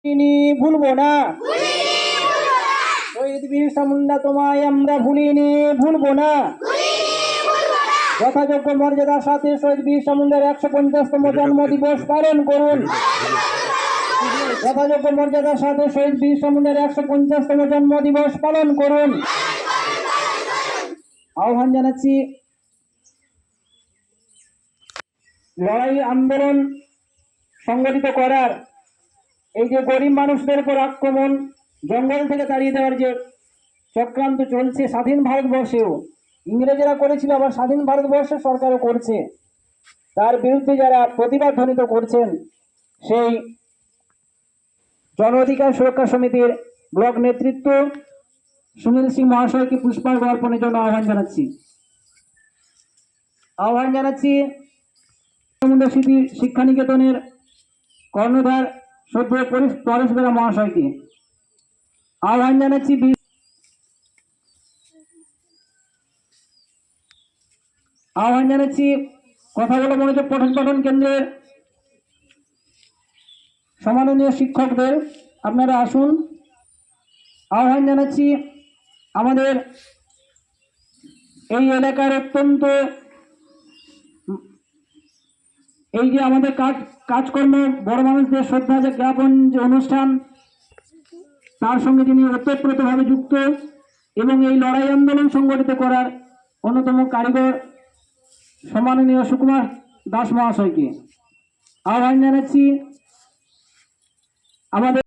ভুলবো না। শহীদ বিরসা মুন্ডা তোমায় আমরা ভুলিনি, ভুলবো না। যথাযোগ্য মর্যাদার সাথে শহীদ বিরসা মুন্ডার 150তম জন্মদিবস পালন করুন। যথাযোগ্য মর্যাদার সাথে শহীদ বিরসা মুন্ডার 150তম জন্মদিবস পালন করুন। আহ্বান জানাচ্ছি লড়াই আন্দোলন সংগঠিত করার, এই যে গরিব মানুষদের উপর আক্রমণ, জঙ্গল থেকে তাড়িয়ে দেওয়ার যে চক্রান্ত চলছে স্বাধীন ভারতবর্ষেও, ইংরেজরা করেছিল, আবার স্বাধীন ভারতবর্ষের সরকারও করছে, তার বিরুদ্ধে যারা প্রতিবাদ ধ্বনিত করছেন সেই জন অধিকার সুরক্ষা সমিতির ব্লক নেতৃত্ব সুনীল সিং মহাশয়কে পুষ্পার্ঘ্য অর্পণের জন্য আহ্বান জানাচ্ছি স্মৃতি শিক্ষানিকেতনের কর্ণধার সভ্য পরেশ বেরা মহাশয়কে আহ্বান জানাচ্ছি কথাগুলো মনোযোগ পঠন কেন্দ্রের সম্মাননীয় শিক্ষকদের, আপনারা আসুন। আহ্বান জানাচ্ছি আমাদের এই এলাকার অত্যন্ত এই যে আমাদের কাজকর্ম, বড় মানুষদের শ্রদ্ধা যে জ্ঞাপন যে অনুষ্ঠান, তার সঙ্গে যিনি ওতপ্রোতভাবে যুক্ত এবং এই লড়াই আন্দোলন সংগঠিত করার অন্যতম কারিগর সম্মাননীয় সুকুমার দাস মহাশয়কে আহ্বান জানাচ্ছি। আমাদের